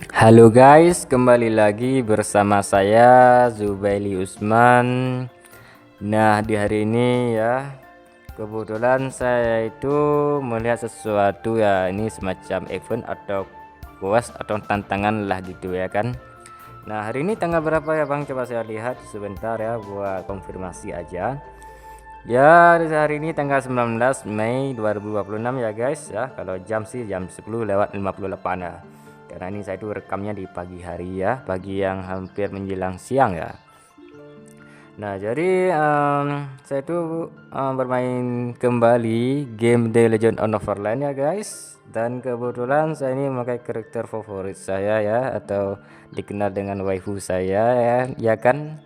Halo guys, kembali lagi bersama saya Zubaili Usman. Nah, di hari ini ya, kebetulan saya itu melihat sesuatu ya, ini semacam event atau quest atau tantangan lah gitu ya kan. Nah, hari ini tanggal berapa ya Bang? Coba saya lihat sebentar ya buat konfirmasi aja. Ya, hari ini tanggal 19 Mei 2026 ya guys ya. Kalau jam sih jam 10:58 ya. Karena ini saya itu rekamnya di pagi hari ya, pagi yang hampir menjelang siang ya. Nah, jadi saya itu bermain kembali game The Legend of Neverland ya guys. Dan kebetulan saya ini memakai karakter favorit saya ya, atau dikenal dengan waifu saya ya, ya kan.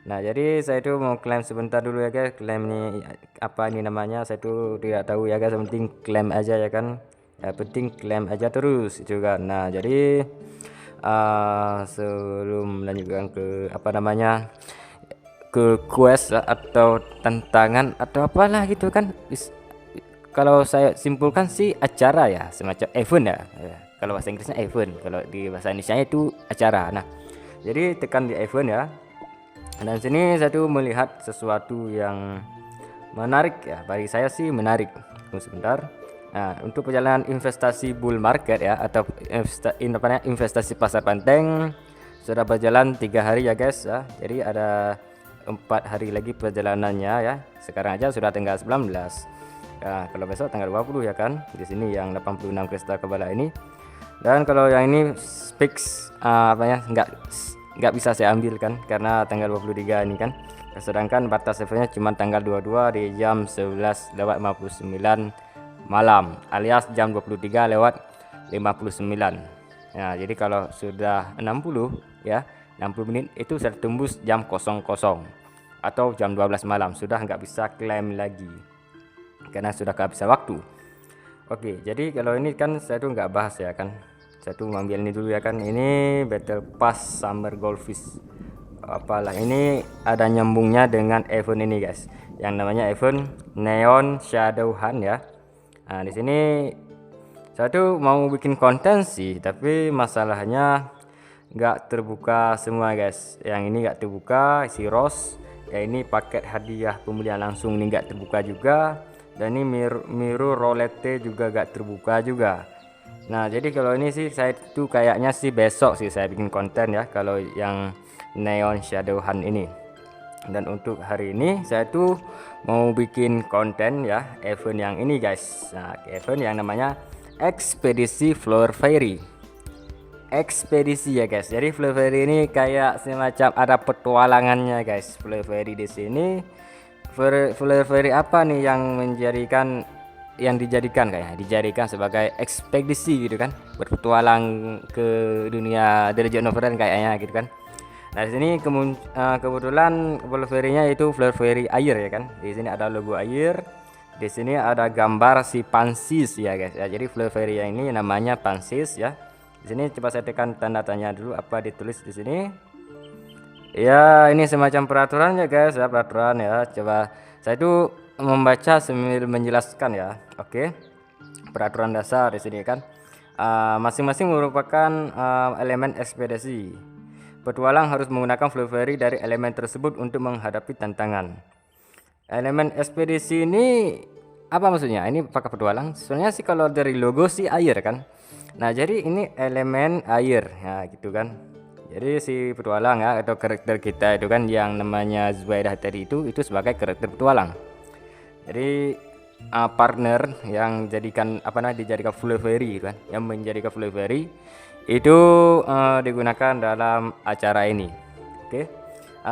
Nah, jadi saya itu mau klaim sebentar dulu ya guys. Klaim ini apa ini namanya? Saya itu tidak tahu ya guys. Yang penting klaim aja ya kan. Ya penting klaim aja terus juga. Nah, jadi sebelum melanjutkan ke apa namanya? Ke quest atau tantangan atau apalah gitu kan. Kalau saya simpulkan sih acara ya, semacam event ya. Ya. Kalau bahasa Inggrisnya event, kalau di bahasa Indonesia itu acara. Nah, jadi tekan di event ya. Dan sini saya tuh melihat sesuatu yang menarik ya, bagi saya sih menarik. Tunggu sebentar. Nah, untuk perjalanan investasi bull market ya, atau investasi pasar panteng sudah berjalan 3 hari ya guys ya. Jadi ada 4 hari lagi perjalanannya ya. Sekarang aja sudah tanggal 19. Nah, kalau besok tanggal 20 ya kan. Di sini yang 86 kristal kebala ini. Dan kalau yang ini fix apa ya, nggak bisa saya ambil kan karena tanggal 23 ini kan. Sedangkan batas levelnya cuma tanggal 22 di jam 11:59 malam alias jam 23:59. Nah, jadi kalau sudah 60 ya, 60 menit itu sudah tembus jam 00 atau jam 12 malam, sudah nggak bisa klaim lagi karena sudah kehabisan waktu. Oke, jadi kalau ini kan saya tuh nggak bahas ya kan. Saya tuh ngambil ini dulu ya kan. Ini Battle Pass Summer Goldfish. Apalah ini ada nyambungnya dengan event ini guys. Yang namanya event Neon Shadow Hunt ya. Nah, di sini saya tuh mau bikin konten sih, tapi masalahnya nggak terbuka semua guys. Yang ini nggak terbuka, si Rose. Ya ini paket hadiah pembelian langsung ini nggak terbuka juga. Dan ini Miru Rolette juga gak terbuka juga. Nah, jadi kalau ini sih saya tuh kayaknya sih besok sih saya bikin konten ya, kalau yang Neon Shadow Hunt ini. Dan untuk hari ini saya tuh mau bikin konten ya, event yang ini guys. Nah, event yang namanya Ekspedisi Flower Fairy. Ekspedisi ya guys. Jadi Flower Fairy ini kayak semacam ada petualangannya guys. Flower Fairy di sini Fairy apa nih yang dijadikan sebagai ekspedisi gitu kan, berpetualang ke dunia The Legend of Neverland kayaknya gitu kan. Nah, di sini kebetulan Fairy-nya itu Fairy air ya kan. Di sini ada logo air. Di sini ada gambar si Pansis ya guys ya. Jadi Fairy yang ini namanya Pansis ya. Di sini coba saya tekan tanda tanya dulu apa ditulis di sini. Ya, ini semacam peraturan ya guys ya, peraturan ya. Coba saya itu membaca sambil menjelaskan ya. Oke. Peraturan dasar di sini kan. Masing-masing merupakan elemen ekspedisi. Petualang harus menggunakan fairy dari elemen tersebut untuk menghadapi tantangan. Elemen ekspedisi ini apa maksudnya? Ini pakai petualang. Sebenarnya sih kalau dari logo sih air kan. Nah, jadi ini elemen air ya gitu kan. Jadi si petualang ya, atau karakter kita itu kan yang namanya Zubaidah tadi itu sebagai karakter petualang. Jadi partner yang dijadikan full fairy kan, yang menjadikan full fairy itu digunakan dalam acara ini. Oke.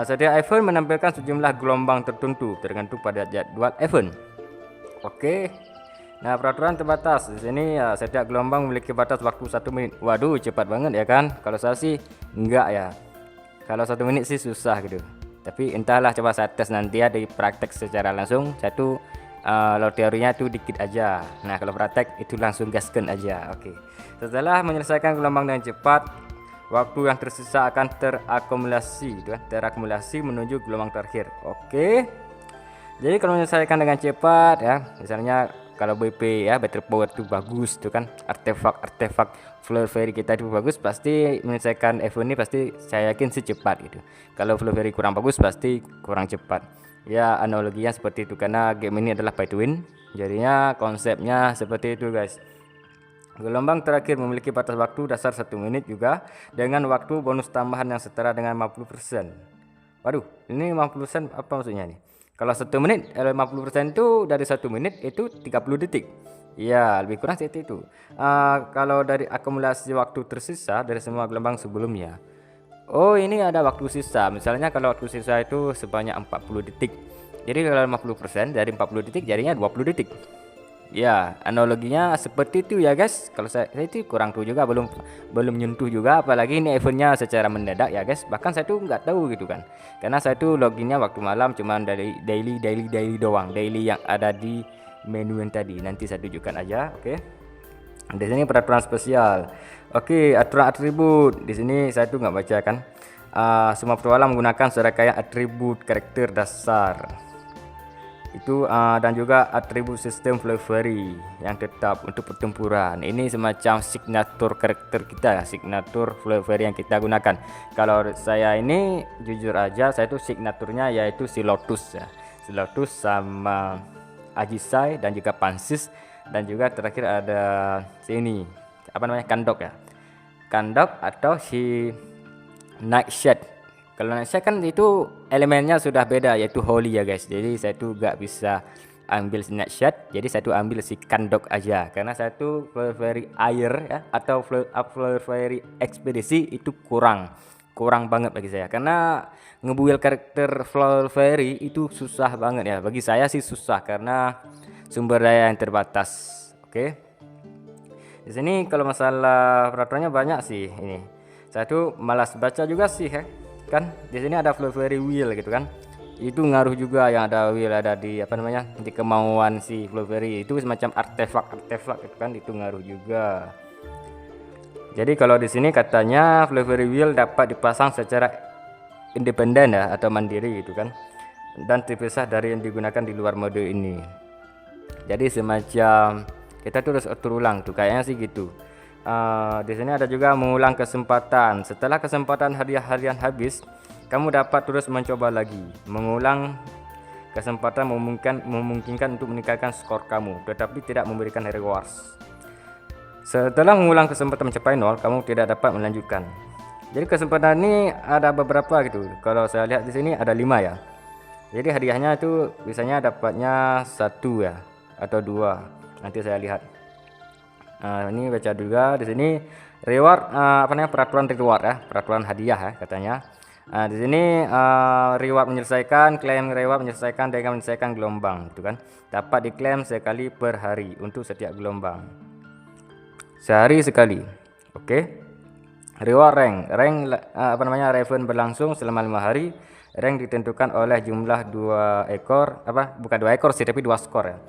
Setiap event menampilkan sejumlah gelombang tertentu tergantung pada jadwal event. Oke. Nah, peraturan terbatas di sini ya, setiap gelombang memiliki batas waktu 1 menit. Waduh, cepat banget ya kan. Kalau saya sih enggak ya. Kalau 1 menit sih susah gitu. Tapi entahlah, coba saya tes nanti ya di praktek secara langsung. Saya tuh kalau teorinya tuh dikit aja. Nah, kalau praktek itu langsung gaskan aja. Oke. Setelah menyelesaikan gelombang dengan cepat, waktu yang tersisa akan terakumulasi gitu kan. Terakumulasi menuju gelombang terakhir. Oke. Jadi kalau menyelesaikan dengan cepat ya, misalnya kalau BP ya, battery power itu bagus tuh kan, artefak flower fairy kita itu bagus, pasti menyelesaikan event ini pasti saya yakin sih cepat gitu. Kalau flower fairy kurang bagus pasti kurang cepat ya, analoginya seperti itu, karena game ini adalah pay to win, jadinya konsepnya seperti itu guys. Gelombang terakhir memiliki batas waktu dasar 1 menit juga, dengan waktu bonus tambahan yang setara dengan 50%. Waduh, ini 50% apa maksudnya nih? Kalau 1 menit 50% itu dari 1 menit itu 30 detik. Ya, lebih kurang seperti itu. Kalau dari akumulasi waktu tersisa dari semua gelombang sebelumnya. Oh, ini ada waktu sisa. Misalnya kalau waktu sisa itu sebanyak 40 detik. Jadi kalau 50% dari 40 detik jadinya 20 detik. Ya, analoginya seperti itu ya guys. Kalau saya itu kurang tahu juga, belum nyentuh juga, apalagi ini eventnya secara mendadak ya guys. Bahkan saya tuh nggak tahu gitu kan, karena saya tuh loginnya waktu malam cuman dari daily doang, daily yang ada di menu yang tadi. Nanti saya tunjukkan aja. Oke, di sini peraturan spesial. Oke, aturan atribut di sini saya tuh nggak baca kan. Semua petualang menggunakan serangkaian atribut karakter dasar itu, dan juga atribut sistem flower fairy yang tetap untuk pertempuran. Ini semacam signatur karakter kita ya, signatur flower fairy yang kita gunakan. Kalau saya ini jujur aja, saya itu signaturnya yaitu si Lotus ya, si Lotus sama Ajisai dan juga Pansis, dan juga terakhir ada sini apa namanya, Kandok ya, Kandok atau si Nightshade. Kalau saya kan itu elemennya sudah beda yaitu holy ya guys. Jadi saya tuh gak bisa ambil snapshot. Jadi saya tuh ambil si Kandok aja, karena saya tuh flower fairy air ya, atau flower fairy ekspedisi itu kurang banget bagi saya, karena ngebuild karakter flower fairy itu susah banget ya. Bagi saya sih susah karena sumber daya yang terbatas. Oke. Di sini kalau masalah peraturannya banyak sih ini. Saya tuh malas baca juga sih ya. Kan di sini ada flower fairy wheel gitu kan, itu ngaruh juga, yang ada wheel ada di apa namanya, di kemauan si flower fairy itu semacam artefak gitu kan, itu ngaruh juga. Jadi kalau di sini katanya flower fairy wheel dapat dipasang secara independen ya, atau mandiri gitu kan, dan terpisah dari yang digunakan di luar mode ini. Jadi semacam kita terus atur ulang tuh kayaknya sih gitu. Di sini ada juga mengulang kesempatan. Setelah kesempatan hadiah harian habis, kamu dapat terus mencoba lagi. Mengulang kesempatan memungkinkan untuk meningkatkan skor kamu, tetapi tidak memberikan rewards. Setelah mengulang kesempatan mencapai 0, kamu tidak dapat melanjutkan. Jadi kesempatan ini ada beberapa gitu. Kalau saya lihat di sini ada 5 ya. Jadi hadiahnya itu biasanya dapatnya 1 ya, atau 2. Nanti saya lihat. Ini baca juga di sini reward, apa namanya, peraturan reward ya, peraturan hadiah ya katanya. Di sini reward menyelesaikan, klaim reward menyelesaikan dengan menyelesaikan gelombang gitu kan. Dapat diklaim sekali per hari untuk setiap gelombang. Sehari sekali. Oke. Reward rank apa namanya, Raven berlangsung selama 5 hari. Rank ditentukan oleh jumlah 2 ekor, bukan 2 ekor sih, tapi 2 skor ya.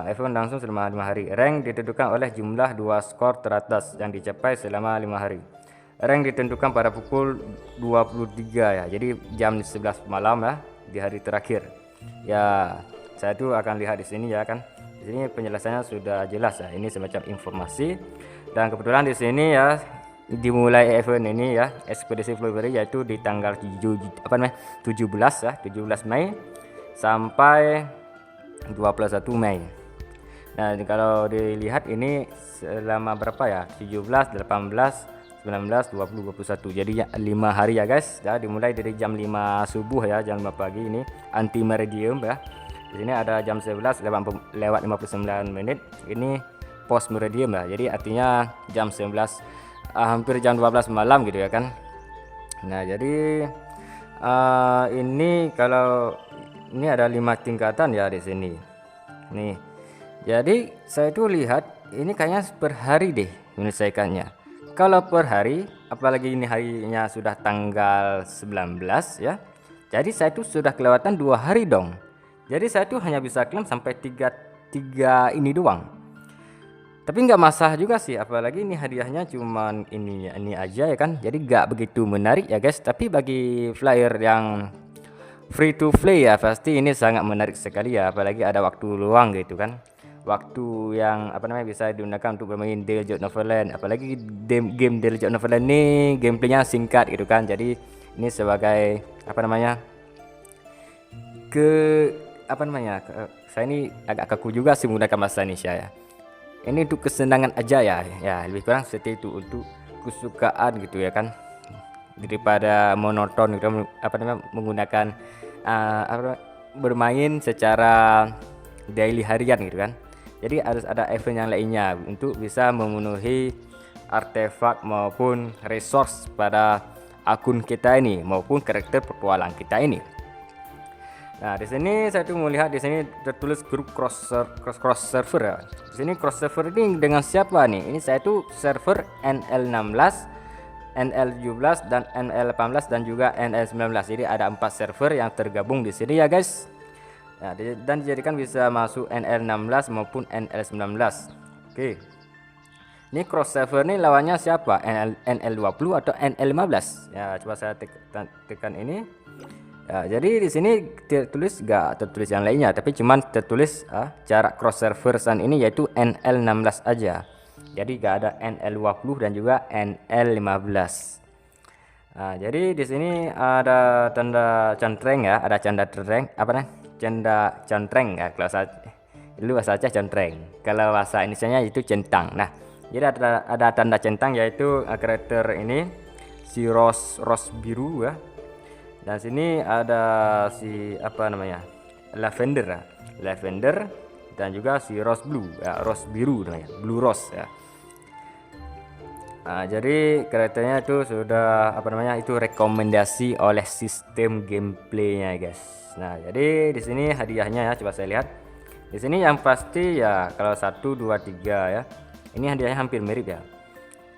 Event langsung selama 5 hari. Rank ditentukan oleh jumlah 2 skor teratas yang dicapai selama 5 hari. Rank ditentukan pada pukul 23 ya. Jadi jam 11 malam ya, di hari terakhir. Ya, saya tuh akan lihat di sini ya kan. Di sini penjelasannya sudah jelas ya. Ini semacam informasi, dan kebetulan di sini ya dimulai event ini ya, ekspedisi flower fairy, yaitu di tanggal 17 ya, 17 Mei sampai 21 Mei. Nah, kalau dilihat ini selama berapa ya? 17, 18, 19, 20, 21. Jadi ya, 5 hari ya guys. Ya, dimulai dari jam 5 subuh ya, jam 5 pagi ini anti meridium ya. Di sini ada jam 11 lewat 59 menit. Ini post meridium ya. Jadi artinya jam 11 hampir jam 12 malam gitu ya kan. Nah, jadi ini kalau ini ada 5 tingkatan ya di sini. Nih. Jadi saya tuh lihat ini kayaknya per hari deh menyelesaikannya. Kalau per hari, apalagi ini harinya sudah tanggal 19 ya. Jadi saya tuh sudah kelewatan 2 hari dong. Jadi saya tuh hanya bisa klaim sampai 3 ini doang. Tapi nggak masalah juga sih, apalagi ini hadiahnya cuman ini aja ya kan. Jadi nggak begitu menarik ya guys. Tapi bagi flyer yang free to play ya pasti ini sangat menarik sekali ya, apalagi ada waktu luang gitu kan. waktu yang bisa digunakan untuk bermain The Legend of Neverland. Apalagi game The Legend of Neverland ini gameplaynya singkat gitu kan. Jadi ini sebagai saya ini agak kaku juga sih menggunakan bahasa Indonesia ya. Ini untuk kesenangan aja ya, lebih kurang seperti itu, untuk kesukaan gitu ya kan, daripada monoton gitu menggunakan bermain secara daily harian gitu kan. Jadi harus ada event yang lainnya untuk bisa memenuhi artefak maupun resource pada akun kita ini maupun karakter petualang kita ini. Nah, di sini saya tuh melihat di sini tertulis grup cross server ya. Di sini cross server ini dengan siapa nih? Ini saya tuh server NL16, NL17 dan NL18 dan juga NL19. Jadi ada 4 server yang tergabung di sini ya, guys. Nah, dan dijadikan bisa masuk NL16 maupun NL19. Oke. Ini cross server ini lawannya siapa? NL20 atau NL15? Ya, coba saya tekan ini. Ya, jadi di sini gak tertulis yang lainnya, tapi cuman tertulis jarak cross serversan ini yaitu NL16 aja. Jadi gak ada NL20 dan juga NL15. Nah, jadi di sini ada tanda cantreng ya, ada canda cantreng canda cantreng ya, kalau saya dulu bahasa Aceh cantreng, kalau bahasa Indonesianya itu centang. Nah, jadi ada tanda centang yaitu karakter ini si Rose biru ya. Dan sini ada si lavender dan juga si rose blue ya, rose biru namanya, blue rose ya. Nah, jadi karakternya itu sudah itu rekomendasi oleh sistem gameplaynya guys. Nah, jadi di sini hadiahnya ya, coba saya lihat. Di sini yang pasti ya kalau 1 2 3 ya. Ini hadiahnya hampir mirip ya.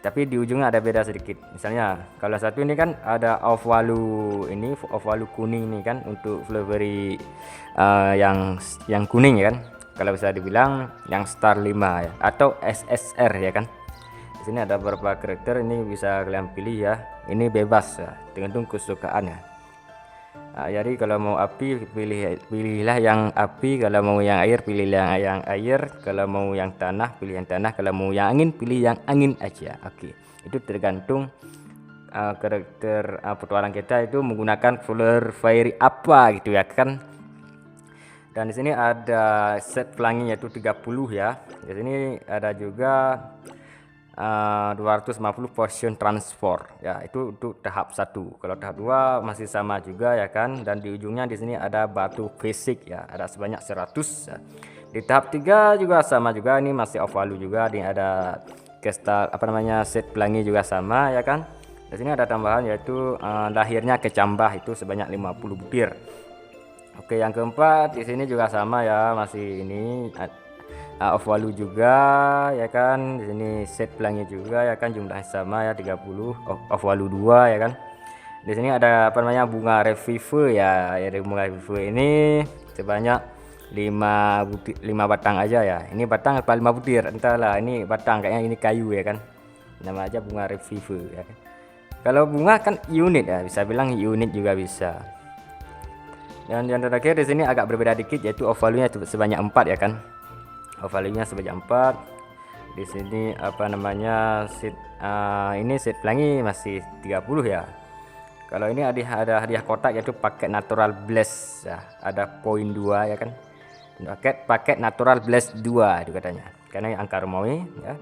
Tapi di ujungnya ada beda sedikit. Misalnya kalau satu ini kan ada off value kuning ini kan untuk Flavory yang kuning ya kan. Kalau bisa dibilang yang star 5 ya atau SSR ya kan. Di sini ada beberapa karakter, ini bisa kalian pilih ya. Ini bebas ya, tergantung kesukaannya. Nah, jadi kalau mau api pilihlah yang api, kalau mau yang air pilihlah yang air, kalau mau yang tanah pilih yang tanah, kalau mau yang angin pilih yang angin aja. Oke, itu tergantung karakter petualang kita itu menggunakan Flavory apa gitu ya kan. Dan di sini ada set pelangi yaitu 30 ya. Di sini ada juga 250 potion transfer ya, itu untuk tahap 1. Kalau tahap 2 masih sama juga ya kan, dan di ujungnya di sini ada batu basic ya, ada sebanyak 100 ya. Di tahap 3 juga sama juga, ini masih off value juga, ini ada kristal set pelangi juga sama ya kan. Di sini ada tambahan yaitu lahirnya kecambah itu sebanyak 50 butir. Oke, yang keempat di sini juga sama ya, masih ini off value juga ya kan. Di sini set pelangi juga ya kan, jumlahnya sama ya 30, off value 2 ya kan. Di sini ada bunga revive ya, bunga revive ini sebanyak 5 batang aja ya. Ini batang apa 5 butir entahlah, ini batang kayaknya, ini kayu ya kan, nama aja bunga revive ya kan. Kalau bunga kan unit ya, bisa bilang unit juga bisa. Dan yang terakhir di sini agak berbeda dikit yaitu off value nya sebanyak 4 ya kan. Value-nya sebanyak 4. Di sini ini set pelangi masih 30 ya. Kalau ini ada hadiah kotak yaitu paket natural blast ya, ada poin 2 ya kan. Paket natural blast 2 itu katanya, karena angka Romawi ya.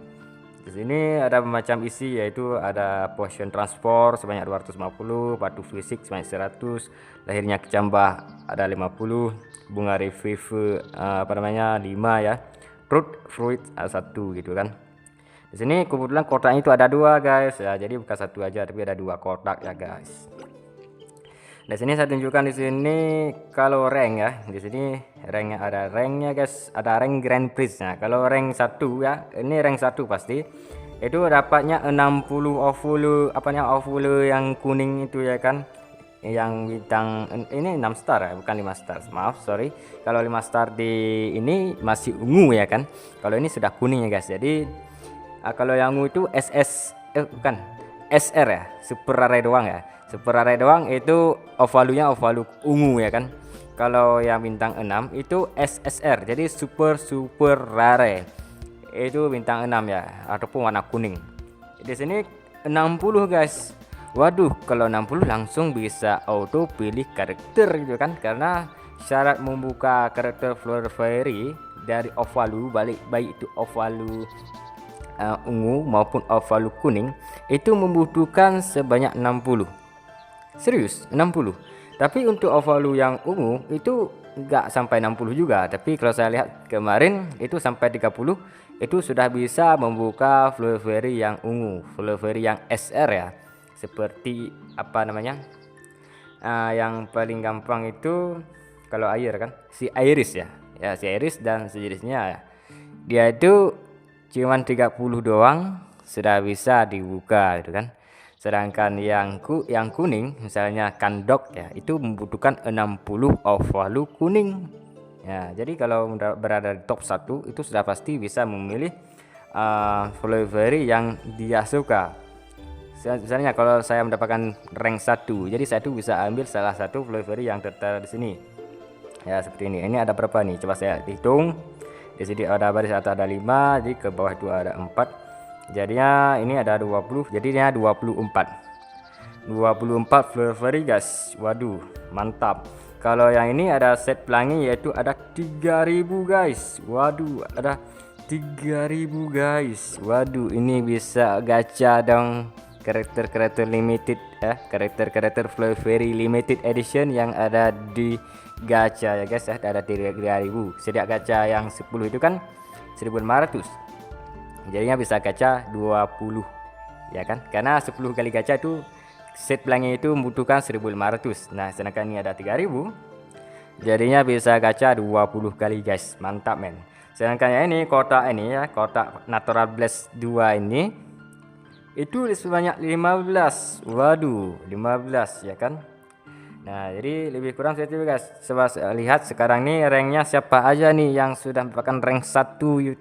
Di sini ada macam isi yaitu ada potion transport sebanyak 250, batu fisik sebanyak 100, lahirnya kecambah ada 50, bunga revive 5 ya. Fruit 1 gitu kan. Di sini kebetulan kotaknya itu ada 2 guys ya, jadi bukan 1 aja tapi ada 2 kotak ya guys. Di sini saya tunjukkan di sini kalau rank ya. Di sini ranknya guys, ada rank Grand Prix. Nah, kalau rank 1 ya, ini rank 1 pasti. Itu dapatnya 60 off value yang kuning itu ya kan. Yang bintang ini 6 star ya, bukan 5 star, maaf sorry. Kalau 5 star di ini masih ungu ya kan, kalau ini sudah kuning ya guys. Jadi kalau yang ungu itu bukan SR ya, super rare doang ya. Super rare doang itu off value nya off value ungu ya kan. kalau yang bintang 6 itu SSR, jadi super rare. Itu bintang 6 ya, ataupun warna kuning. Di sini 60 guys. Waduh, kalau 60 langsung bisa auto pilih karakter gitu kan, karena syarat membuka karakter Flower Fairy dari Ovalu, baik itu Ovalu ungu maupun Ovalu kuning, itu membutuhkan sebanyak 60. Serius 60. Tapi untuk Ovalu yang ungu itu enggak sampai 60 juga, tapi kalau saya lihat kemarin itu sampai 30. Itu sudah bisa membuka Flower Fairy yang ungu, Flower Fairy yang SR ya. Seperti apa namanya? Yang paling gampang itu kalau air kan, si Iris ya. Ya, si Iris dan sejenisnya. Dia itu cuman 30 doang sudah bisa dibuka gitu kan. Sedangkan yang kuning misalnya Kandok ya, itu membutuhkan 60 Ovalu kuning. Ya, jadi kalau berada di top 1 itu sudah pasti bisa memilih Flower Fairy yang dia suka. Misalnya kalau saya mendapatkan rank 1, jadi saya tuh bisa ambil salah satu Flower Fairy yang tertera di sini. Ya, seperti ini. Ini ada berapa nih? Coba saya hitung. Di sini ada baris atas ada 5, jadi ke bawah itu ada 4. Jadinya ini ada 20, jadinya 24 Flower Fairy guys. Waduh, mantap. Kalau yang ini ada set pelangi, yaitu ada 3000 guys. Waduh, ada 3000 guys. Waduh, ini bisa gacha dong. Karakter limited ya, karakter Flower Fairy limited edition yang ada di gacha ya guys ya. Ada 3000. Setiap gacha yang 10 itu kan 1500. Jadinya bisa gacha 20 ya kan, karena 10 kali gacha itu set pelangi itu membutuhkan 1500. Nah, sedangkan ini ada 3000, jadinya bisa gacha 20 kali guys. Mantap men. Sedangkan yang ini kotak ini ya, kotak Natural Blast 2 ini itu sebanyak 15. Waduh, 15 ya kan. Nah, jadi lebih kurang seperti itu guys. Coba lihat sekarang nih ranknya siapa aja nih yang sudah mendapatkan rank 1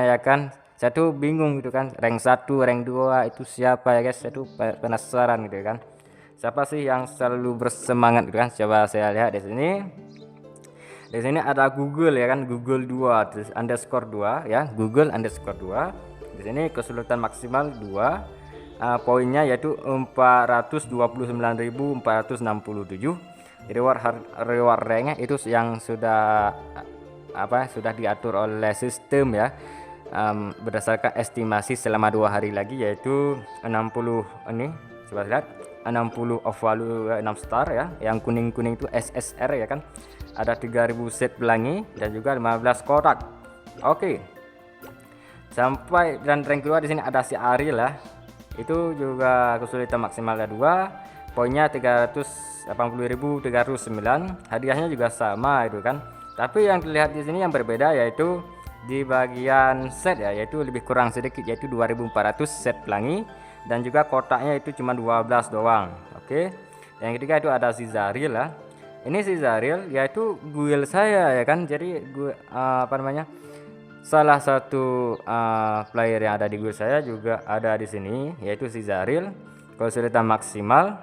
ya kan. Saya tuh bingung gitu kan, rank 1, rank 2 itu siapa ya guys. Saya tuh penasaran gitu kan, siapa sih yang selalu bersemangat gitu kan. Coba saya lihat di sini. Di sini ada Google ya kan, Google 2 terus underscore 2 ya, Google underscore 2. Di sini kesulitan maksimal 2, poinnya yaitu 429.467. Reward ranknya itu yang sudah sudah diatur oleh sistem ya. Berdasarkan estimasi selama 2 hari lagi, yaitu 60 ini. Coba lihat 60 Ovalu 6 star ya, yang kuning-kuning itu SSR ya kan. Ada 3000 set pelangi dan juga 15 kotak. Oke. Sampai dan rank kedua di sini ada si Ariel lah. Itu juga kesulitan maksimalnya 2, poinnya 380.309. Hadiahnya juga sama itu kan. Tapi yang terlihat di sini yang berbeda yaitu di bagian set ya, yaitu lebih kurang sedikit, yaitu 2400 set pelangi dan juga kotaknya itu cuma 12 doang. Oke. Yang ketiga itu ada si Zariel lah. Ini si Zariel yaitu guild saya ya kan. Jadi salah satu player yang ada di guild saya juga ada di sini, yaitu si Zariel. Kesulitan maksimal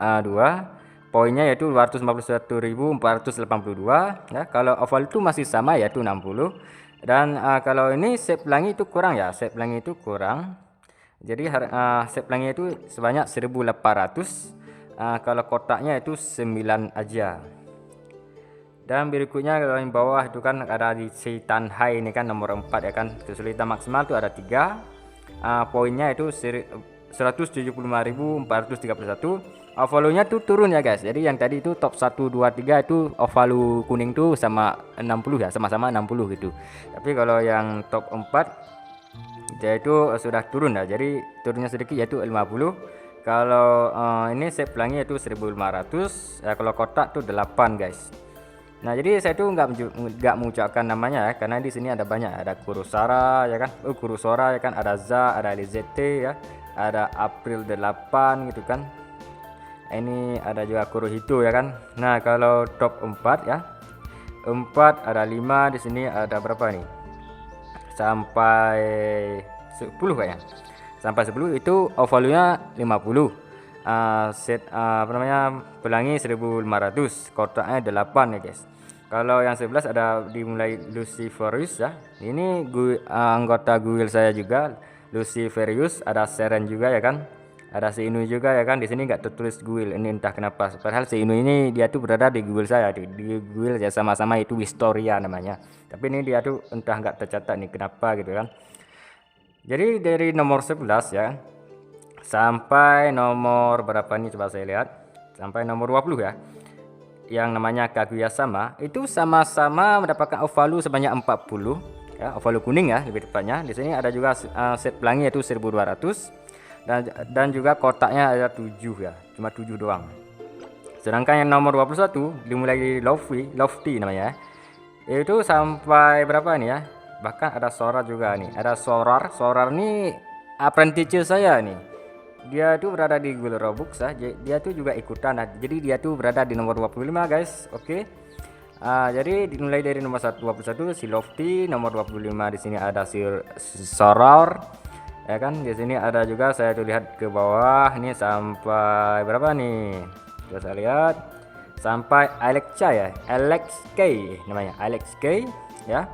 2, poinnya yaitu 251.482 ya. Kalau oval itu masih sama yaitu 60. Dan kalau ini set pelangi itu kurang ya, set pelangi itu kurang. Jadi set pelangi itu sebanyak 1800. Kalau kotaknya itu 9 aja. Dan berikutnya kalau yang bawah itu kan ada di Seitan High ini kan nomor 4 ya kan. Kesulitan maksimal itu ada 3. Poinnya itu 175.431. Ovalunya tuh turun ya guys. Jadi yang tadi itu top 1 2 3 itu ovalu kuning tuh sama 60 ya, sama-sama 60 gitu. Tapi kalau yang top 4 dia itu sudah turun ya. Jadi turunnya sedikit yaitu 50. Kalau ini set pelangi itu 1500 ya, kalau kotak tuh 8 guys. Nah, jadi saya tuh nggak mengucapkan namanya ya, karena di sini ada banyak, ada Kurosara ya kan, Kurosora ya kan, ada Za, ada LZT ya, ada April 8 gitu kan. Ini ada juga Kurohito ya kan. Nah, kalau top 4 ya, 4 ada 5 di sini, ada berapa nih? Sampai 10 kayaknya. Sampai 10 itu ovalunya 50. set pelangi 1500, kotaknya 8 ya guys. Kalau yang 11 ada dimulai Luciferius ya. Ini anggota guild saya juga, Luciferius, ada Seren juga ya kan. Ada si Inu juga ya kan. Di sini nggak tertulis guild, ini entah kenapa. Padahal si Inu ini dia tuh berada di guild saya, di guild ya sama-sama itu Wistoria namanya. Tapi ini dia tuh entah nggak tercatat nih kenapa gitu kan. Jadi dari nomor 11 ya sampai nomor berapa nih, coba saya lihat, sampai nomor 20 ya, yang namanya Kaguya sama, itu sama-sama mendapatkan ovalu sebanyak 40 ya, ovalu kuning ya lebih tepatnya. Di sini ada juga set pelangi yaitu 1200 dan juga kotaknya ada 7 ya, cuma 7 doang. Sedangkan yang nomor 21 dimulai di Lofty namanya ya, itu sampai berapa nih ya, bahkan ada Sora juga nih, ada Sorar nih apprentice saya nih. Dia tuh berada di guild Robux ya. Dia tuh juga ikutan. Nah, jadi dia tuh berada di nomor 25 guys. Oke. Jadi dimulai dari nomor 21 si Lofty, nomor 25 di sini ada si Soror. Ya kan? Di sini ada juga, saya tuh lihat ke bawah ini sampai berapa nih? Coba saya lihat sampai Alexia ya. Alex K namanya. Alex K ya.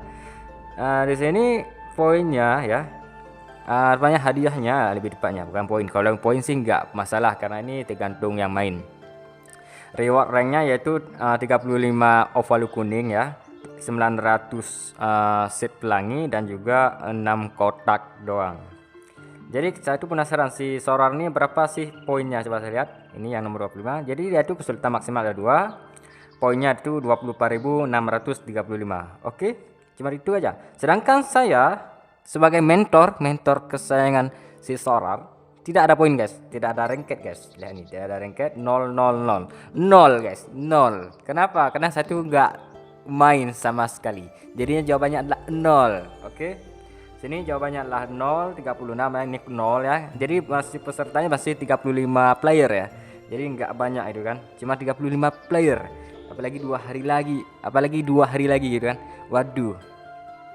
Di sini poinnya ya. Artinya hadiahnya lebih tepatnya, bukan poin. Kalau poin sih nggak masalah karena ini tergantung yang main. Reward ranknya yaitu 35 ovalu kuning ya, 900 set pelangi dan juga 6 kotak doang. Jadi saya tuh penasaran si Sorar ini berapa sih poinnya, coba saya lihat. Ini yang nomor 25. Jadi dia tuh kesulitan maksimal ada 2. Poinnya itu 24.635. Oke, cuma itu aja. Sedangkan saya sebagai mentor kesayangan si Sorar tidak ada poin guys, tidak ada ranked guys. Lihat nih, tidak ada ranked, 0 guys, 0. Kenapa? Karena saya tuh nggak main sama sekali, jadinya jawabannya adalah 0. Oke, sini jawabannya adalah 0, 36 ya, ini 0 ya. Jadi masih pesertanya masih 35 player ya, jadi nggak banyak itu kan, cuma 35 player. Apalagi 2 hari lagi gitu kan. Waduh,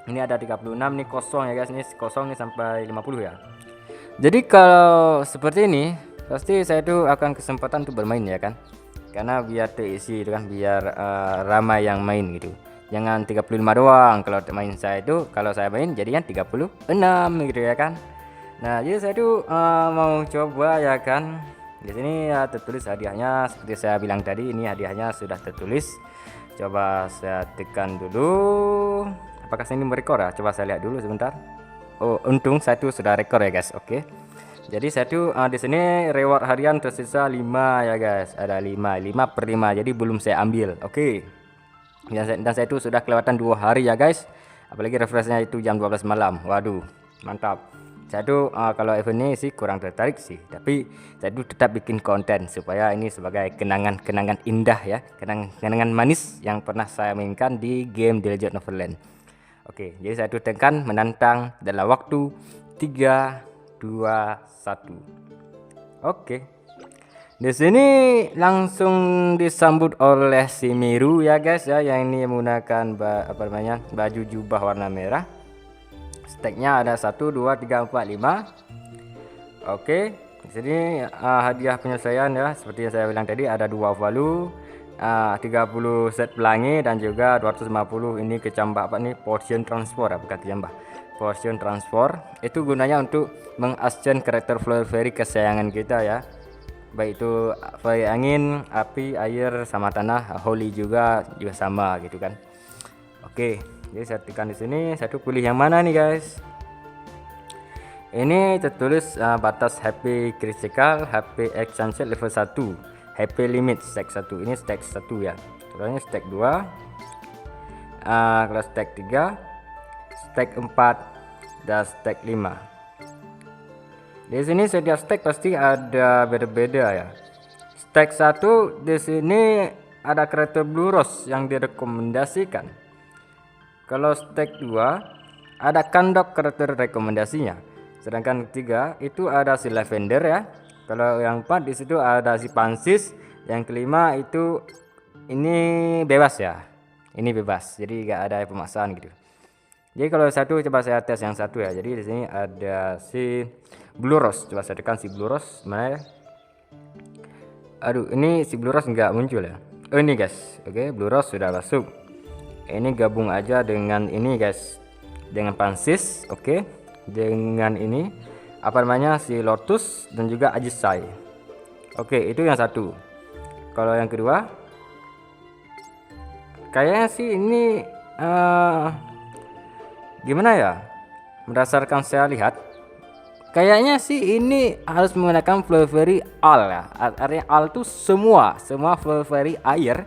ini ada 36 nih kosong ya guys, ini kosong nih sampai 50 ya. Jadi kalau seperti ini pasti saya tuh akan kesempatan untuk bermain ya kan, karena biar terisi itu kan, biar ramai yang main gitu. Jangan 35 doang kalau main saya itu, kalau saya main jadinya 36 gitu ya kan. Nah jadi saya tuh mau coba ya kan. Di sini ya tertulis hadiahnya seperti saya bilang tadi, ini hadiahnya sudah tertulis. Coba saya tekan dulu. Apakah ini merekor ya? Coba saya lihat dulu sebentar. Oh, untung saya tuh sudah rekor ya guys. Oke. Jadi saya tuh di sini reward harian tersisa 5 ya guys. Ada 5/5. Jadi belum saya ambil. Oke. Dan saya tuh sudah kelewatan 2 hari ya guys. Apalagi refreshnya itu jam 12 malam. Waduh, mantap. Saya tuh kalau event ini sih kurang tertarik sih, tapi saya tuh tetap bikin konten supaya ini sebagai kenangan indah ya, kenangan manis yang pernah saya mainkan di game The Legend of Neverland. Oke, jadi saya tuh tekan menantang dalam waktu 3, 2, 1. Oke. Di sini langsung disambut oleh si Miru ya guys ya, yang ini menggunakan baju jubah warna merah. Stacknya ada 1, 2, 3, 4, 5. Oke, di sini hadiah penyelesaian ya, seperti yang saya bilang tadi ada 2 value, 30 set pelangi dan juga 250 ini kecambah potion transfer bukan kecambah, potion transfer. Itu gunanya untuk mengascend karakter flower fairy kesayangan kita ya, baik itu fairy angin, api, air sama tanah, holy juga sama gitu kan. Oke, jadi saya tekan di sini, saya tuh pilih yang mana nih guys. Ini tertulis batas HP critical, HP expansion level 1, HP limit stack 1. Ini stack 1 ya. Contohnya stack 2. Kalau stack 3, stack 4 dan stack 5. Di sini setiap stack pasti ada beda-beda ya. Stack 1 di sini ada karakter Blue Rose yang direkomendasikan. Kalau stack 2 ada Kandok karakter rekomendasinya. Sedangkan ketiga itu ada si Lavender ya. Kalau yang 4 di situ ada si Pansis, yang kelima itu ini bebas ya. Ini bebas. Jadi enggak ada pemaksaan gitu. Jadi kalau satu coba saya tes yang satu ya. Jadi di sini ada si Blue Rose. Coba saya tekan si Blue Rose mana ya? Aduh, ini si Blue Rose nggak muncul ya. Oh ini guys, oke, Blue Rose sudah masuk. Ini gabung aja dengan ini guys, dengan Pansis, oke, dengan ini apa namanya si Lotus dan juga Ajisai. Oke, itu yang satu. Kalau yang kedua, kayaknya sih ini gimana ya? Berdasarkan saya lihat, kayaknya sih ini harus menggunakan Flurry All ya. Artinya All itu semua Flurry air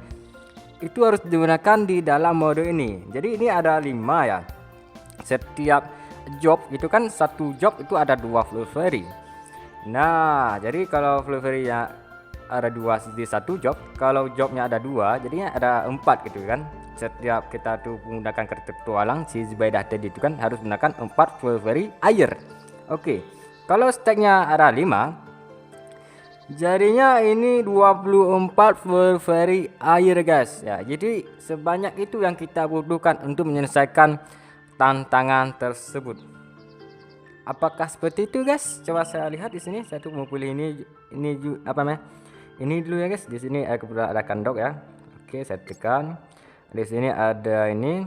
itu harus digunakan di dalam mode ini. Jadi ini ada 5 ya. Setiap job itu kan satu job itu ada 2 Flurry. Nah, jadi kalau Flurry ya ada 2 di satu job, kalau jobnya ada 2, jadinya ada 4 gitu kan. Setiap kita tuh menggunakan kartu petualang si Zubaydah tadi itu kan harus menggunakan 4 Flurry air. Oke. Kalau stacknya ada 5, jadinya ini 24 Flurry air guys ya. Jadi sebanyak itu yang kita butuhkan untuk menyelesaikan tantangan tersebut. Apakah seperti itu guys? Coba saya lihat di sini. Saya tuh mau pilih ini apa namanya? Ini dulu ya guys. Di sini kebetulan ada kandok ya. Oke, saya tekan. Di sini ada ini.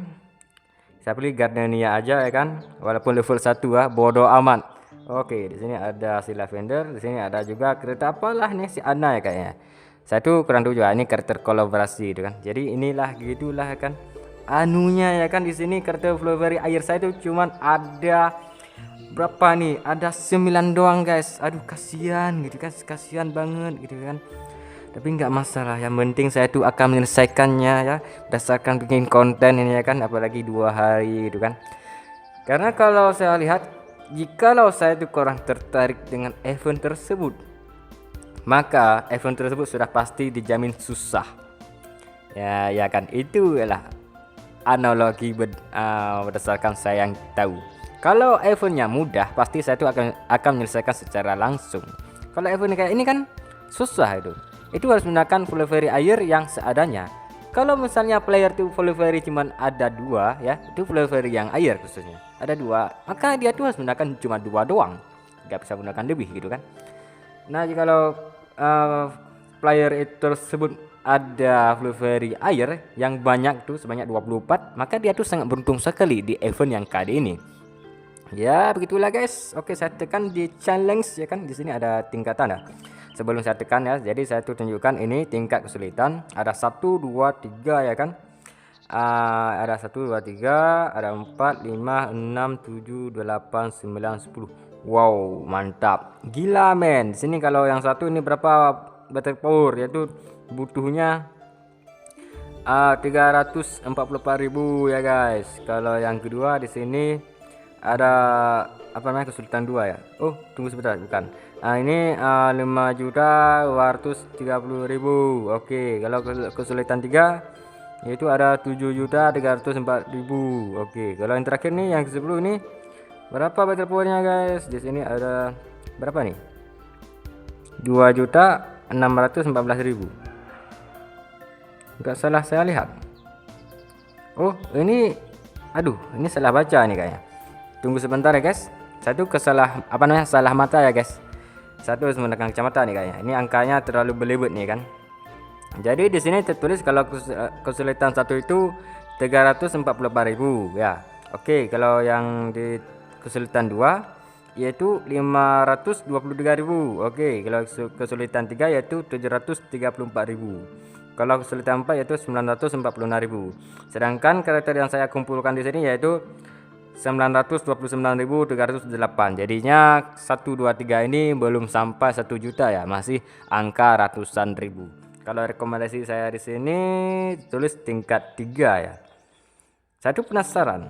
Saya pilih Gardenia aja ya kan. Walaupun level 1 ya, bodoh amat. Oke, di sini ada si Lavender, di sini ada juga kereta apalah nih si Ana ya kayaknya. Saya tuh kurang tahu juga ini karakter kolaborasi itu kan. Jadi inilah gitulah kan. Anunya ya kan, di sini karakter Flurry air saya tuh cuman ada berapa nih? Ada 9 doang guys. Aduh kasihan gitu kan, kasihan banget gitu kan. Tapi nggak masalah, yang penting saya tuh akan menyelesaikannya ya, berdasarkan bikin konten ini ya kan, apalagi 2 hari gitu kan. Karena kalau saya lihat, jikalau saya itu kurang tertarik dengan event tersebut, maka event tersebut sudah pasti dijamin susah. Ya kan, itu adalah analogi berdasarkan saya yang tahu. Kalau eventnya mudah, pasti saya itu akan menyelesaikan secara langsung. Kalau event kayak ini kan susah itu harus menggunakan Flurry air yang seadanya. Kalau misalnya player tuh Flurry cuman ada 2 ya, itu Flurry yang air khususnya ada 2, maka dia tuh harus menggunakan cuma 2 doang, nggak bisa menggunakan lebih gitu kan. Nah jikalau player itu tersebut ada Flurry air yang banyak tuh sebanyak 24, maka dia tuh sangat beruntung sekali di event yang kali ini. Ya begitulah guys. Oke, saya tekan di challenge ya kan, di sini ada tingkatan ya. Sebelum saya tekan ya, jadi saya tuh tunjukkan ini tingkat kesulitan ada 1 2 3 ya kan. Ada 1 2 3, ada 4 5 6 7 8 9 10. Wow, mantap. Gila men. Di sini kalau yang satu ini berapa battle power, yaitu butuhnya 344.000 ya guys. Kalau yang kedua di sini ada apa namanya, kesulitan 2 ya. Oh, tunggu sebentar, bukan. Ini 5.230.000. Oke, kalau kesulitan 3 yaitu ada 7.304.000. Oke, kalau yang terakhir nih yang ke-10 ini berapa battle powernya guys? Di sini ada berapa nih? 2.614.000. Enggak salah saya lihat. Oh, ini aduh, ini salah baca nih kayaknya. Tunggu sebentar ya guys. Satu salah mata ya guys. Satu harus menggunakan kacamata nih kayaknya. Ini angkanya terlalu belibet nih kan. Jadi di sini tertulis kalau kesulitan 1 itu 344.000 ya. Oke, kalau yang di kesulitan 2 yaitu 523.000. Oke, kalau kesulitan 3 yaitu 734.000. Kalau kesulitan 4 yaitu 946.000. Sedangkan karakter yang saya kumpulkan di sini yaitu 929.308. Jadinya 1 2 3 ini belum sampai 1 juta ya, masih angka ratusan ribu. Kalau rekomendasi saya di sini tulis tingkat 3 ya. Saya tuh penasaran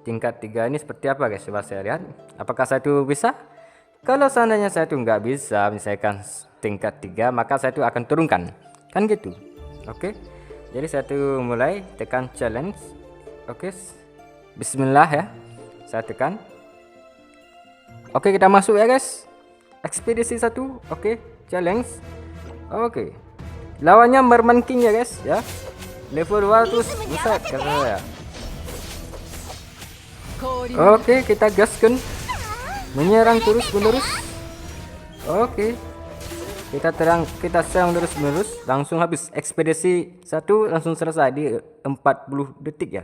tingkat 3 ini seperti apa guys. Coba saya lihat apakah saya tuh bisa. Kalau seandainya saya tuh nggak bisa misalkan tingkat 3, maka saya tuh akan turunkan kan gitu. Oke, jadi saya tuh mulai tekan challenge. Oke, bismillah ya, saya tekan. Oke, kita masuk ya guys, ekspedisi 1. Oke, challenge. Oke, lawannya Merman King ya guys ya, level 200. Buset kata saya. Oke, kita gaskan, menyerang terus menerus. Oke, kita serang terus menerus, langsung habis ekspedisi 1 langsung selesai di 40 detik ya.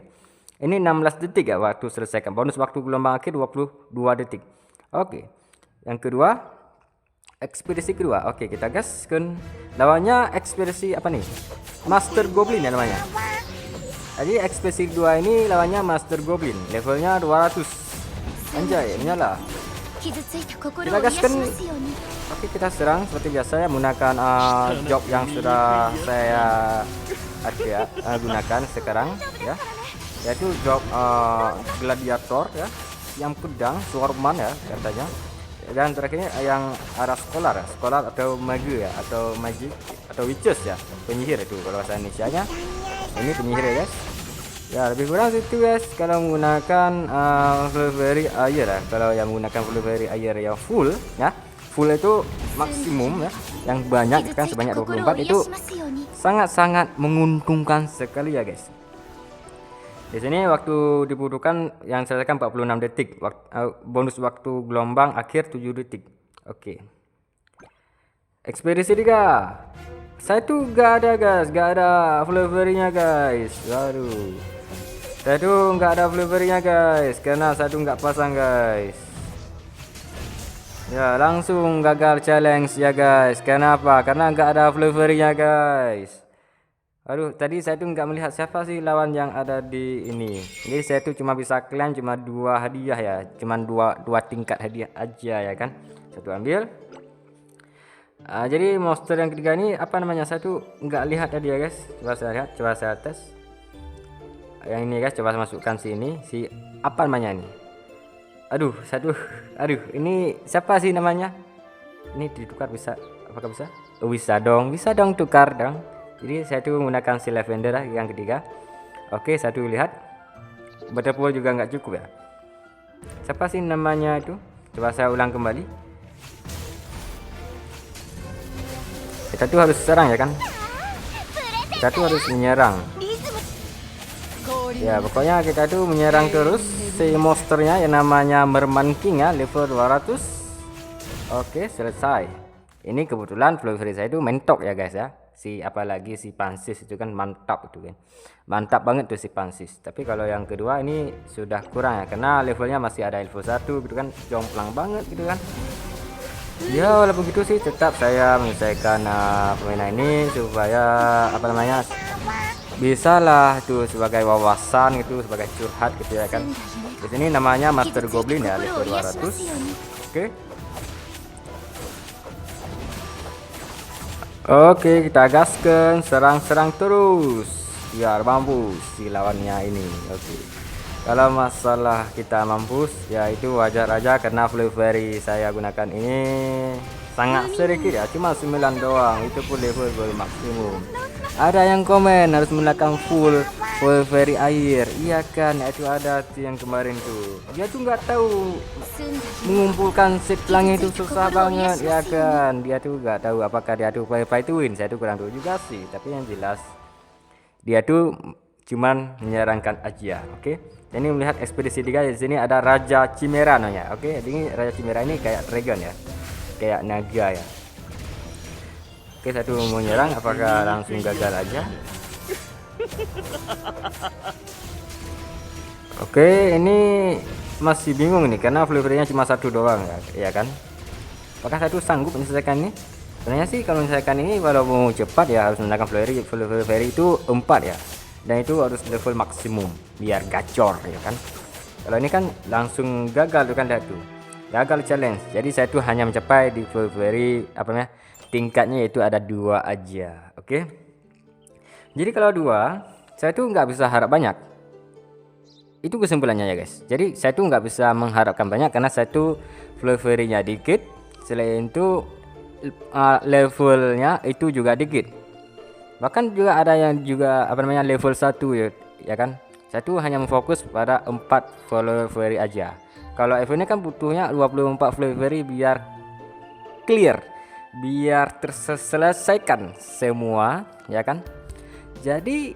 Ini 16 detik ya waktu selesaikan. Bonus waktu gelombang akhir 22 detik. Oke. Yang kedua, ekspedisi kedua. Oke, kita gaskan. Lawannya ekspedisi apa nih? Master Goblin ya namanya. Jadi ekspedisi kedua ini lawannya Master Goblin, levelnya 200. Anjay, menyala. Kita gaskan. Oke, kita serang seperti biasa ya, menggunakan job yang sudah saya gunakan sekarang ya, yaitu job gladiator ya, yang pedang swordman ya katanya, dan terakhirnya yang arah scholar atau mage ya, atau magic atau witches ya, penyihir itu kalau bahasa Indonesianya. Ini penyihir ya guys. Ya lebih kurang itu guys kalau menggunakan Flurry air ya. Kalau yang menggunakan Flurry air yang full ya, full itu maksimum ya, yang banyak kan sebanyak 24 itu sangat-sangat menguntungkan sekali ya guys. Di sini waktu dibutuhkan yang selesaikan 46 detik, bonus waktu gelombang akhir 7 detik. Oke. Ekspedisi 3. Saya tuh gak ada guys, gak ada Flurry-nya guys. Waduh. Saya tuh nggak ada Flurry-nya guys, karena saya tuh nggak pasang guys. Ya langsung gagal challenge ya guys. Kenapa? Karena nggak ada Flurry-nya guys. Aduh, tadi saya tuh nggak melihat siapa sih lawan yang ada di ini. Jadi saya tuh cuma bisa klaim cuma 2 hadiah ya, cuma dua tingkat hadiah aja ya kan. Satu ambil. Jadi monster yang ketiga ini apa namanya? Saya tuh nggak lihat tadi ya guys. Coba saya lihat, coba saya tes. Yang ini guys, coba masukkan sini si apa namanya ini. Aduh, ini siapa sih namanya? Ini ditukar bisa, apakah bisa? Oh, bisa dong tukar dong. Jadi saya tuh menggunakan si lavender yang ketiga. Oke, satu lihat. Butterpool juga nggak cukup ya. Siapa sih namanya itu? Coba saya ulang kembali. Kita tuh harus serang ya kan? Kita tuh harus menyerang. Ya pokoknya kita tuh menyerang terus si monsternya yang namanya Merman King ya, level 200. Oke, selesai. Ini kebetulan Flurry saya itu mentok ya guys ya. Apalagi si Pansis itu kan mantap itu kan. Mantap banget tuh si Pansis. Tapi kalau yang kedua ini sudah kurang ya, karena levelnya masih ada level 1 gitu kan, jomplang banget gitu kan. Ya walaupun gitu sih tetap saya menyelesaikan permainan ini supaya apa namanya, bisa lah tuh sebagai wawasan gitu, sebagai curhat gitu ya kan. Di sini namanya Master Goblin ya, level 200. Oke, kita gaskan, serang terus biar mampus si lawannya ini. Oke. Kalau masalah kita mampus ya itu wajar aja, karena Flurry saya gunakan ini sangat sedikit ya, cuma 9 doang, itu pun level maksimum. Ada yang komen harus menggunakan full Flurry air, iya kan? Itu ada yang kemarin tuh, dia tuh nggak tahu mengumpulkan seed pelangi itu susah banget ya kan. Dia tuh nggak tahu apakah dia tuh pay to win, saya tuh kurang tahu juga sih, tapi yang jelas dia tuh cuman menyarankan aja. Oke, ini melihat ekspedisi 3 di sini ada Raja Chimera namanya. Oke, ini Raja Chimera ini kayak dragon ya, kayak naga ya. Oke, satu mau nyerang, apakah langsung gagal aja? Oke, ini masih bingung nih karena Flurry-nya cuma 1 doang ya kan. Apakah satu sanggup menyelesaikan ini? Sebenarnya sih kalau menyelesaikan ini kalau mau cepat ya harus menggunakan Flurry itu 4 ya. Dan itu harus level maksimum biar gacor ya kan. Kalau ini kan langsung gagal tuh kan, lihat tuh. Gagal challenge. Jadi saya tuh hanya mencapai di Flurry apa namanya? Tingkatnya itu ada 2 aja. Oke. Jadi kalau 2, saya tuh nggak bisa harap banyak. Itu kesimpulannya ya guys. Jadi saya tuh nggak bisa mengharapkan banyak karena saya tuh Flurry-nya dikit. Selain itu levelnya itu juga dikit. Bahkan juga ada yang juga apa namanya level 1 ya kan. Saya tuh hanya memfokus pada 4 Flurry aja. Kalau event ini kan butuhnya 24 Flurry biar clear, biar terselesaikan semua ya kan. Jadi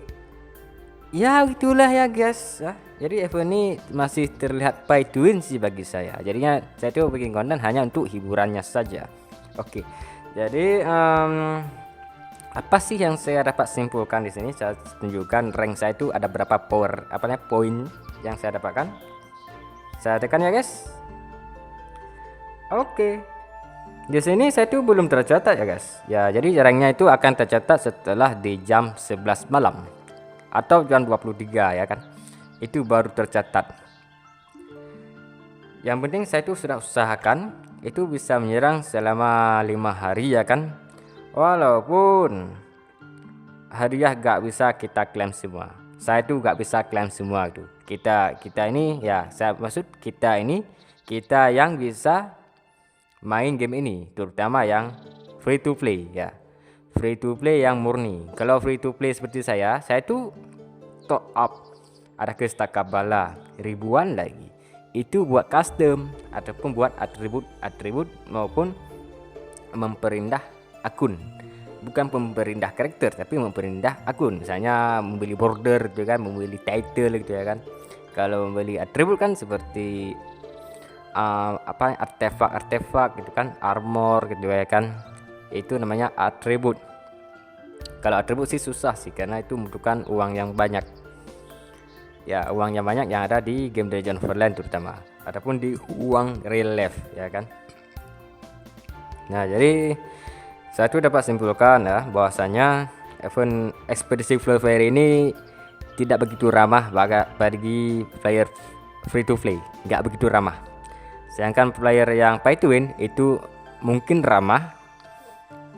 ya itulah ya guys ya. Jadi event ini masih terlihat pay to win sih bagi saya. Jadinya saya tuh bikin konten hanya untuk hiburannya saja. Oke. Jadi apa sih yang saya dapat simpulkan di sini? Saya tunjukkan rank saya itu ada berapa poin yang saya dapatkan. Saya tekan ya guys. Oke. Di sini saya tuh belum tercatat ya guys. Ya, jadi ranknya itu akan tercatat setelah di jam 11 malam atau jam 23 ya kan. Itu baru tercatat. Yang penting saya tuh sudah usahakan itu bisa menyerang selama 5 hari ya kan. Walaupun hadiah gak bisa kita klaim semua. Saya tuh gak bisa klaim semua itu. Kita ini ya, saya maksud kita yang bisa main game ini, terutama yang free to play ya. Free to play yang murni. Kalau free to play seperti saya tuh top up, ada kestakabala ribuan lagi. Itu buat custom ataupun buat atribut maupun memperindah akun. Bukan memperindah karakter tapi memperindah akun. Misalnya membeli border gitu kan, membeli title gitu ya kan. Kalau membeli atribut kan seperti artefak gitu kan, armor gitu ya kan. Itu namanya atribut. Kalau atribut sih susah sih karena itu membutuhkan uang yang banyak. Ya, uang yang banyak yang ada di game The Legend of Neverland terutama. Adapun di uang real life ya kan. Nah, jadi saya tuh dapat simpulkan ya bahwasanya event ekspedisi Fleur Fairy ini tidak begitu ramah bagi player free to play, nggak begitu ramah. Sedangkan player yang pay to win itu mungkin ramah,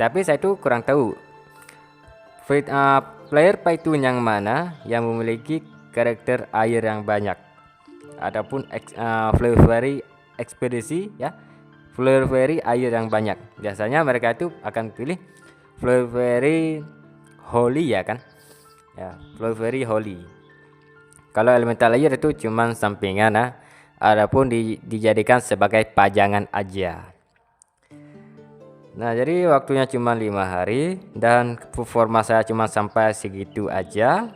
tapi saya tuh kurang tahu player pay to win yang mana yang memiliki karakter air yang banyak. Adapun Fleur Fairy ekspedisi ya, Fleur Fairy air yang banyak. Biasanya mereka itu akan pilih Fleur Fairy Holy ya kan. Ya, Fleur Fairy Holy. Kalau elemental air itu cuman sampingan ya. Adapun dijadikan sebagai pajangan aja. Nah, jadi waktunya cuma 5 hari dan performa saya cuma sampai segitu aja.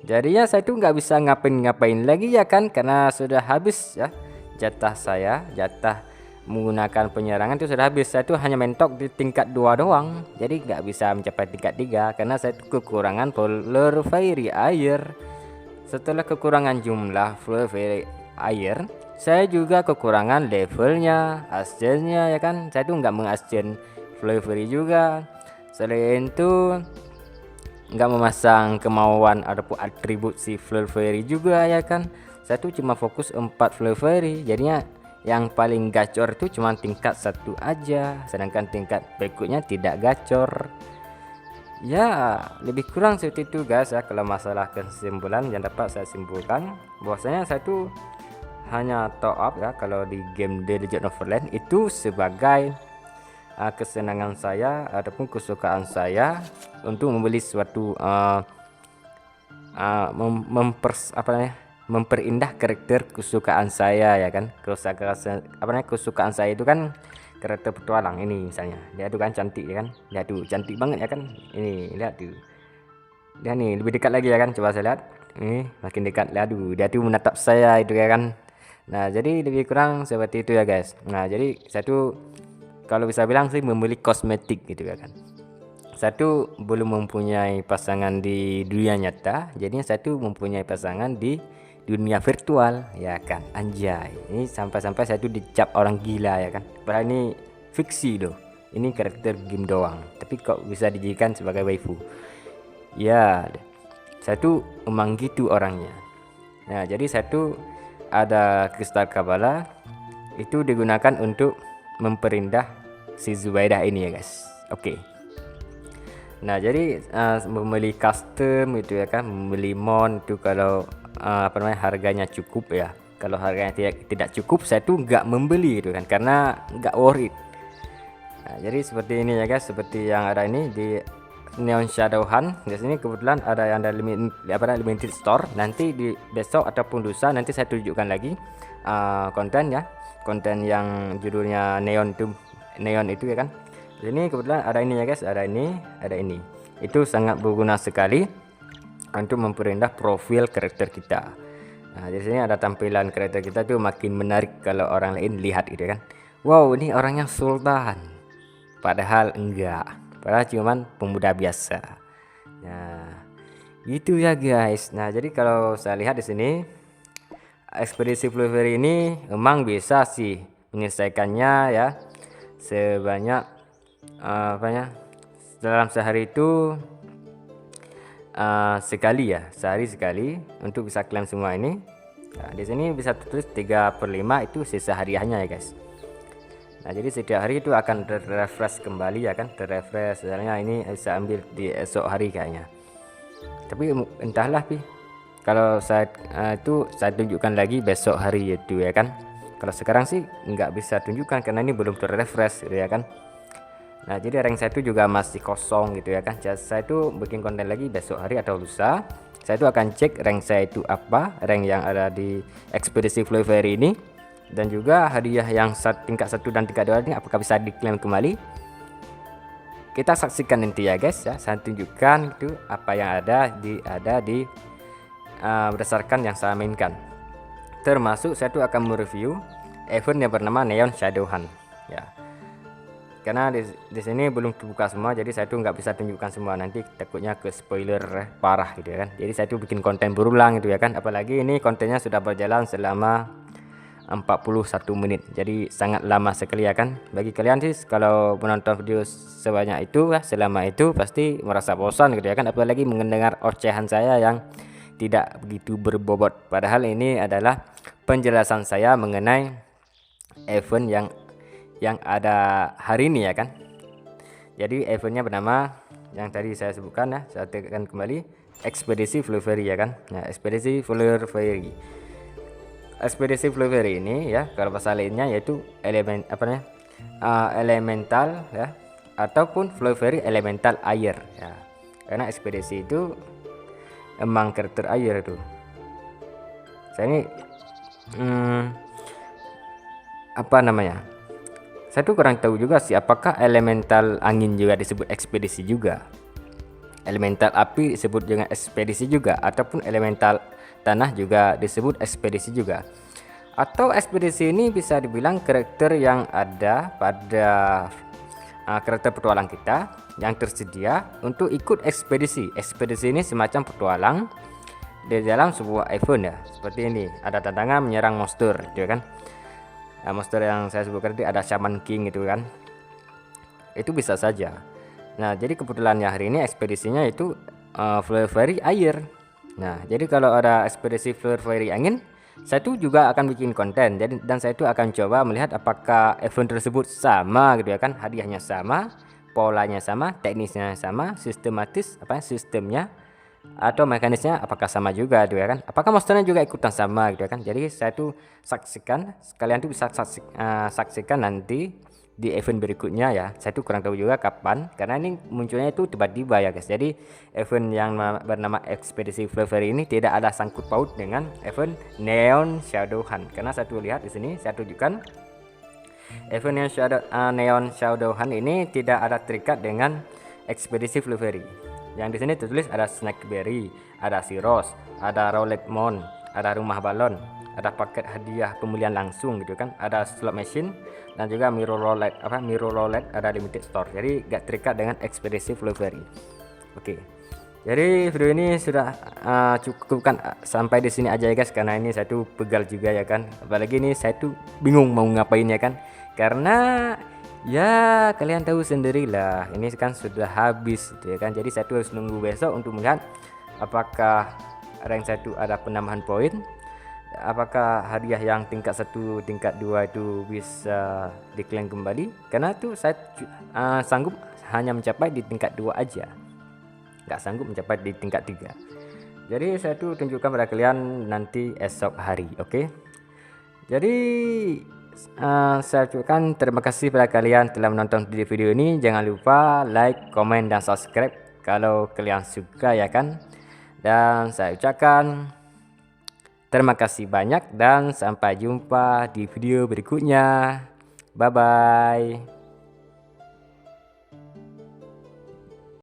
Jadinya saya tuh nggak bisa ngapain lagi ya kan, karena sudah habis ya jatah saya, jatah menggunakan penyerangan itu sudah habis. Saya tuh hanya mentok di tingkat 2 doang, jadi nggak bisa mencapai tingkat 3 karena saya tuh kekurangan Fleur Fairy air. Setelah kekurangan jumlah Fleur Fairy air, saya juga kekurangan levelnya, ascennya ya kan. Saya tuh nggak mengascen Fleur Fairy juga. Selain itu nggak memasang kemauan ataupun atribut si Fleur Fairy juga ya kan. Saya tuh cuma fokus 4 Fleur Fairy, jadinya yang paling gacor itu cuma tingkat 1 aja, sedangkan tingkat berikutnya tidak gacor. Ya, lebih kurang seperti itu guys ya. Kalau masalah kesimpulan yang dapat saya simpulkan bahwasanya saya tuh hanya top up ya kalau di game The Legend of Neverland itu sebagai kesenangan saya ataupun kesukaan saya untuk membeli suatu memperindah karakter kesukaan saya ya kan. Kesukaan saya itu kan karakter petualang ini misalnya. Dia tuh kan cantik ya kan. Dia tuh cantik banget ya kan. Ini lihat tuh. Dia nih lebih dekat lagi ya kan. Coba saya lihat. Ini makin dekat. Lihat tuh. Dia tuh menatap saya itu ya kan. Nah, jadi lebih kurang seperti itu ya guys. Nah, jadi saya tuh kalau bisa bilang sih membeli kosmetik gitu ya kan. Saya tuh belum mempunyai pasangan di dunia nyata, jadinya saya tuh mempunyai pasangan di dunia virtual ya kan. Anjay, ini sampai-sampai saya tuh dicap orang gila ya kan. Padahal ini fiksi loh, ini karakter game doang, tapi kok bisa dijadikan sebagai waifu ya. Saya tuh emang gitu orangnya. Nah, jadi saya tuh ada kristal kabala itu digunakan untuk memperindah si Zubaidah ini ya guys. Oke. Nah, jadi membeli custom itu ya kan, membeli mon itu kalau harganya cukup ya. Kalau harganya tidak cukup saya tuh nggak membeli gitu kan, karena nggak worth it. Nah, jadi seperti ini ya guys, seperti yang ada ini di Neon Shadow Hunt. Di sini kebetulan ada yang ada limited store. Nanti di besok ataupun lusa nanti saya tunjukkan lagi konten yang judulnya Neon itu ya kan. Ini kebetulan ada ini ya guys, ada ini. Itu sangat berguna sekali untuk memperindah profil karakter kita. Nah, di sini ada tampilan karakter kita tuh makin menarik kalau orang lain lihat gitu kan. Wow, ini orangnya sultan. padahal enggak, padahal cuman pemuda biasa. Nah, gitu ya guys. Nah, jadi kalau saya lihat di sini ekspedisi Fluveri ini emang bisa sih menyelesaikannya ya sebanyak apa ya, dalam sehari itu sekali ya, sehari sekali untuk bisa klaim semua ini. Nah, di sini bisa tertulis 3/5 itu sisa hariahnya ya guys. Nah, jadi setiap hari itu akan terrefresh kembali ya kan, terrefresh. Misalnya ini bisa ambil di esok hari kayaknya. Tapi entahlah pi. Kalau saya itu saya tunjukkan lagi besok hari itu ya kan. Kalau sekarang sih nggak bisa tunjukkan karena ini belum terrefresh gitu ya kan. Nah, jadi rank saya itu juga masih kosong gitu ya kan. Jadi saya itu bikin konten lagi besok hari atau lusa. Saya itu akan cek rank saya itu apa, rank yang ada di ekspedisi Fluveri ini, dan juga hadiah yang tingkat 1 dan tingkat 2 ini apakah bisa diklaim kembali. Kita saksikan nanti ya guys ya. Saya tunjukkan itu apa yang ada di berdasarkan yang saya mainkan. Termasuk saya itu akan mereview event yang bernama Neon Shadow Hunt ya. Karena di sini belum terbuka semua, jadi saya tuh nggak bisa tunjukkan semua, nanti takutnya ke spoiler parah gitu ya kan. Jadi saya tuh bikin konten berulang gitu ya kan, apalagi ini kontennya sudah berjalan selama 41 menit, jadi sangat lama sekali ya kan. Bagi kalian sih kalau menonton video sebanyak itu ya, selama itu pasti merasa bosan gitu ya kan, apalagi mendengar ocehan saya yang tidak begitu berbobot. Padahal ini adalah penjelasan saya mengenai event yang ada hari ini ya kan. Jadi eventnya bernama yang tadi saya sebutkan ya, saya tekan kembali ekspedisi Fluveri ya kan. Nah, ekspedisi Fluveri. Ekspedisi Fluveri ini ya, kalau bahasa lainnya yaitu elemental ya, ataupun Fluveri elemental air ya. Karena ekspedisi itu emang karakter air itu. Saya ini apa namanya? Saya tuh kurang tahu juga sih apakah elemental angin juga disebut ekspedisi juga, elemental api disebut dengan ekspedisi juga, ataupun elemental tanah juga disebut ekspedisi juga. Atau ekspedisi ini bisa dibilang karakter yang ada pada karakter petualang kita yang tersedia untuk ikut ekspedisi. Ekspedisi ini semacam petualang di dalam sebuah event ya, seperti ini ada tantangan menyerang monster gitu kan. Nah, monster yang saya sebutkan tadi ada Shaman King gitu kan, itu bisa saja. Nah, jadi kebetulannya hari ini ekspedisinya itu Fluveri air. Nah, jadi kalau ada ekspedisi Fluveri angin, saya tuh juga akan bikin konten. Jadi dan saya tuh akan coba melihat apakah event tersebut sama gitu ya kan, hadiahnya sama, polanya sama, teknisnya sama, sistematis sistemnya atau mekanisnya apakah sama juga gitu ya kan, apakah monsternya juga ikutan sama gitu ya kan. Jadi saya tuh saksikan, kalian tuh bisa saksikan nanti di event berikutnya ya. Saya tuh kurang tahu juga kapan karena ini munculnya itu tiba-tiba ya guys. Jadi event yang bernama ekspedisi Fluveri ini tidak ada sangkut paut dengan event Neon Shadow Hunt, karena saya tuh lihat di sini saya tunjukkan event Neon Shadow Hunt ini tidak ada terikat dengan ekspedisi Fluveri. Yang di sini tertulis ada Snakeberry, ada Siros, ada Roulette Mon, ada rumah balon, ada paket hadiah pembelian langsung gitu kan, ada slot machine dan juga mirror roulette ada limited store. Jadi gak terikat dengan ekspedisi Fluveri. Oke. Jadi video ini sudah cukup kan, sampai di sini aja ya guys, karena ini saya tuh pegal juga ya kan. Apalagi ini saya tuh bingung mau ngapain ya kan. Karena ya kalian tahu sendirilah, ini kan sudah habis gitu ya kan. Jadi saya tuh harus nunggu besok untuk melihat apakah rank saya tuh ada penambahan poin, apakah hadiah yang tingkat 1 tingkat 2 itu bisa diklaim kembali. Karena tuh saya sanggup hanya mencapai di tingkat 2 aja, nggak sanggup mencapai di tingkat 3. Jadi saya tuh tunjukkan pada kalian nanti esok hari. Oke. Jadi saya ucapkan terima kasih pada kalian telah menonton video ini. Jangan lupa like, komen, dan subscribe kalau kalian suka ya kan. Dan saya ucapkan terima kasih banyak dan sampai jumpa di video berikutnya. Bye bye.